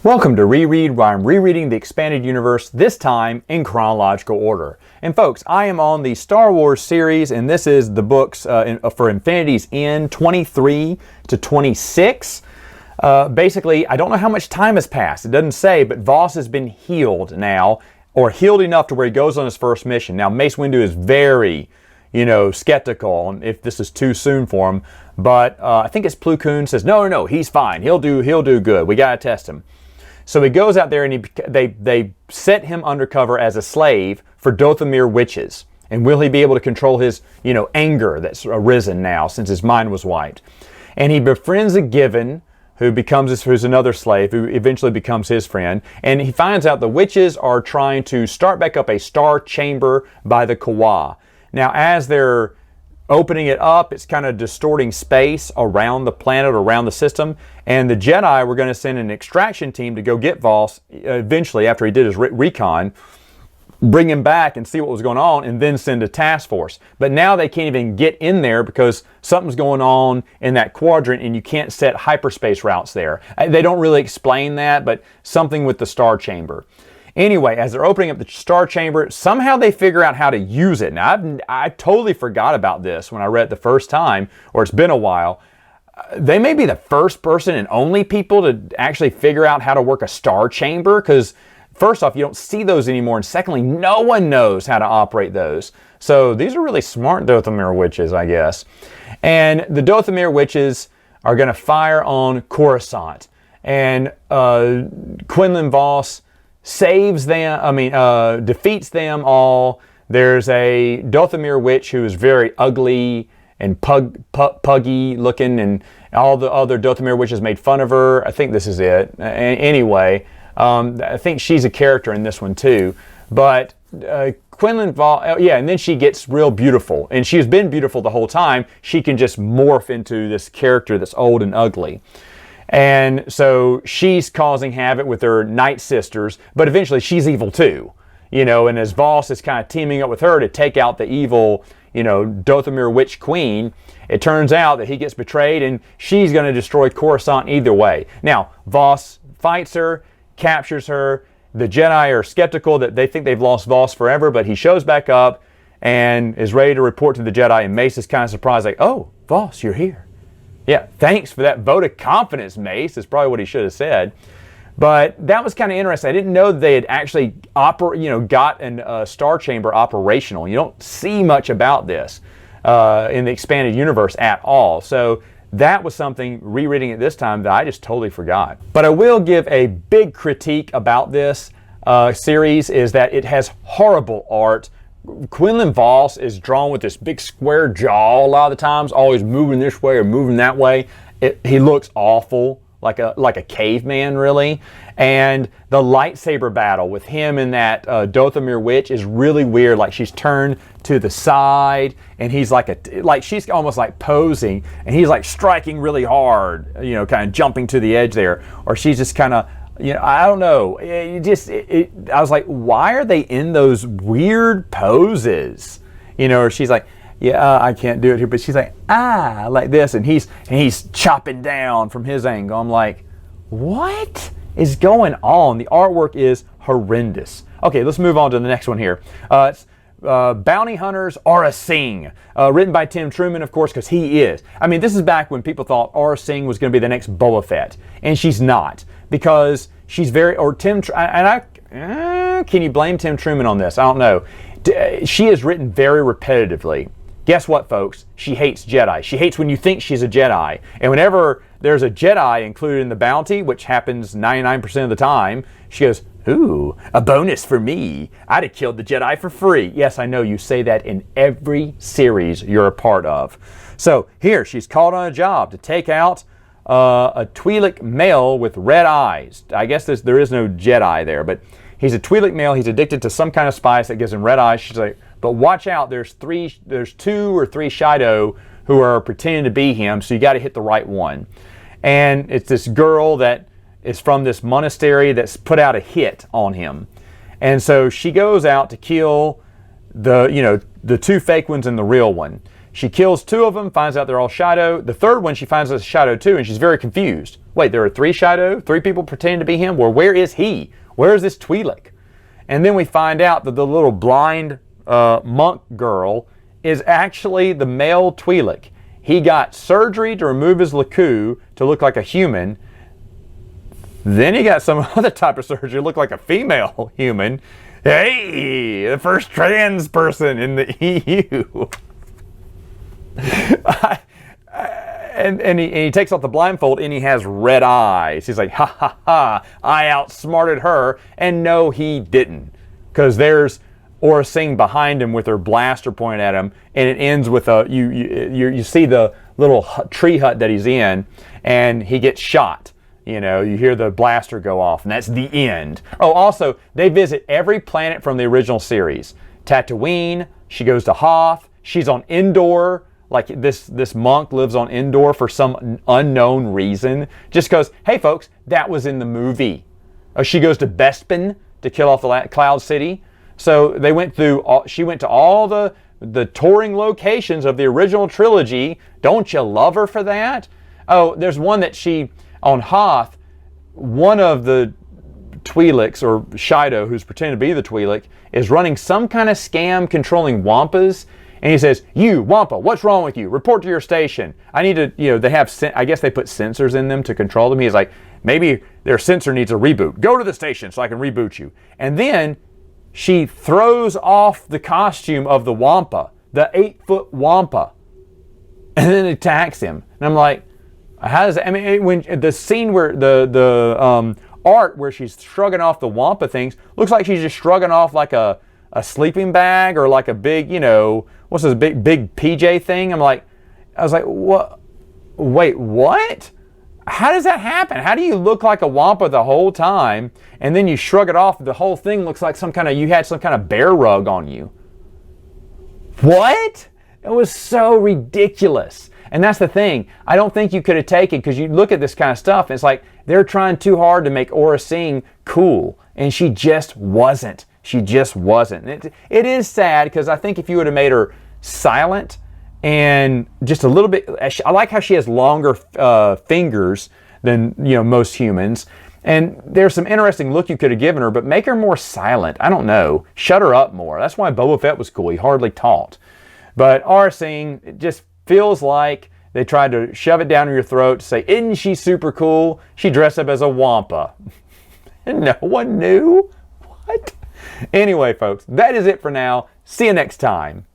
Welcome to Reread, where I'm rereading the expanded universe, this time in chronological order. And folks, I am on the Star Wars series, and this is the books for Infinity's End 23 to 26. Basically, I don't know how much time has passed. It doesn't say, but Voss has been healed now, or healed enough to where he goes on his first mission. Now, Mace Windu is very, skeptical if this is too soon for him. But I think it's Plo Koon says, no, he's fine. He'll do good. We gotta test him. So he goes out there and they set him undercover as a slave for Dothamir witches. And will he be able to control his, anger that's arisen now since his mind was wiped? And he befriends a Given who's another slave who eventually becomes his friend. And he finds out the witches are trying to start back up a star chamber by the Kawa. Now, as they're opening it up, it's kind of distorting space around the planet, around the system. And the Jedi were going to send an extraction team to go get Voss eventually after he did his recon, bring him back and see what was going on, and then send a task force. But now they can't even get in there because something's going on in that quadrant and you can't set hyperspace routes there. They don't really explain that, but something with the star chamber. Anyway, as they're opening up the star chamber, somehow they figure out how to use it. Now, I totally forgot about this when I read it the first time, or it's been a while. They may be the first person and only people to actually figure out how to work a star chamber, because first off, you don't see those anymore, and secondly, no one knows how to operate those. So these are really smart Dothamir witches, I guess. And the Dothamir witches are going to fire on Coruscant. And Quinlan Voss saves them, defeats them all. There's a Dothamir witch who is very ugly and puggy looking, and all the other Dothamir witches made fun of her. I think this is it. Anyway, I think she's a character in this one too. But Quinlan Voss, and then she gets real beautiful. And she's been beautiful the whole time. She can just morph into this character that's old and ugly. And so she's causing havoc with her Night Sisters, but eventually she's evil too. And as Voss is kind of teaming up with her to take out the evil, Dothamir Witch Queen, it turns out that he gets betrayed and she's going to destroy Coruscant either way. Now, Voss fights her, captures her. The Jedi are skeptical that they think they've lost Voss forever, but he shows back up and is ready to report to the Jedi, and Mace is kind of surprised, like, "Oh, Voss, you're here. Yeah, thanks for that vote of confidence, Mace," is probably what he should have said. But that was kind of interesting. I didn't know that they had actually gotten a star chamber operational. You don't see much about this in the expanded universe at all. So that was something, rereading it this time, that I just totally forgot. But I will give a big critique about this series, is that it has horrible art. Quinlan Voss is drawn with this big square jaw a lot of the times, always moving this way or moving that way. He looks awful, like a caveman, really. And the lightsaber battle with him and that Dothamir witch is really weird. Like, she's turned to the side, and he's like she's almost like posing, and he's like striking really hard, kind of jumping to the edge there, or she's just kind of. I don't know. I was like, why are they in those weird poses? Or she's like, I can't do it here, but she's like, like this, and he's chopping down from his angle. I'm like, what is going on? The artwork is horrendous. Okay, let's move on to the next one here. It's Bounty Hunters, Aurra Sing, written by Tim Truman, of course, because he is. I mean, this is back when people thought Aurra Sing was going to be the next Boba Fett, and she's not, because she's very, can you blame Tim Truman on this? I don't know. She is written very repetitively. Guess what, folks? She hates Jedi. She hates when you think she's a Jedi. And whenever there's a Jedi included in the bounty, which happens 99% of the time, she goes, "Ooh, a bonus for me. I'd have killed the Jedi for free." Yes, I know you say that in every series you're a part of. So here, she's called on a job to take out a Twi'lek male with red eyes. I guess there is no Jedi there, but he's a Twi'lek male. He's addicted to some kind of spice that gives him red eyes. She's like, but watch out, there's 2 or 3 Shido who are pretending to be him, so you got to hit the right one. And it's this girl that is from this monastery that's put out a hit on him. And so she goes out to kill the 2 fake ones and the real one. She kills 2 of them, finds out they're all Shido. The third one, she finds out it's Shido too, and she's very confused. Wait, there are 3 Shido? 3 people pretending to be him? Well, where is he? Where is this Twi'lek? And then we find out that the little blind monk girl is actually the male Twi'lek. He got surgery to remove his Laku to look like a human. Then he got some other type of surgery to look like a female human. Hey, the first trans person in the EU. And he takes off the blindfold and he has red eyes. He's like, ha ha ha, I outsmarted her. And no, he didn't. Because there's Aurra Sing behind him with her blaster pointed at him, and it ends with you see the little tree hut that he's in, and he gets shot. You know, you hear the blaster go off, and that's the end. Oh, also, they visit every planet from the original series. Tatooine, she goes to Hoth, she's on Endor. Like this monk lives on Endor for some unknown reason. Just goes, hey folks, that was in the movie. She goes to Bespin to kill off the Cloud City. So they went through. She went to all the touring locations of the original trilogy. Don't you love her for that? Oh, there's one that she on Hoth. One of the Twi'leks or Shido, who's pretending to be the Twi'lek, is running some kind of scam controlling Wampas. And he says, you, Wampa, what's wrong with you? Report to your station. I need to, they have, I guess they put sensors in them to control them. He's like, maybe their sensor needs a reboot. Go to the station so I can reboot you. And then she throws off the costume of the Wampa, the 8-foot Wampa, and then attacks him. And I'm like, how does that, I mean, when the scene where the art where she's shrugging off the Wampa things, looks like she's just shrugging off like a sleeping bag or like a big, what's this big PJ thing? I was like, what? Wait, what? How does that happen? How do you look like a Wampa the whole time and then you shrug it off? The whole thing looks like you had some kind of bear rug on you. What? It was so ridiculous. And that's the thing. I don't think you could have taken, because you look at this kind of stuff, and it's like they're trying too hard to make Aurra Sing cool, and she just wasn't. She just wasn't. It is sad, because I think if you would have made her silent and just a little bit, I like how she has longer fingers than most humans, and there's some interesting look you could have given her, but make her more silent. I don't know. Shut her up more. That's why Boba Fett was cool. He hardly talked. But Aurra Sing, it just feels like they tried to shove it down your throat to say, isn't she super cool? She dressed up as a Wampa. And no one knew? What? Anyway, folks, that is it for now. See you next time.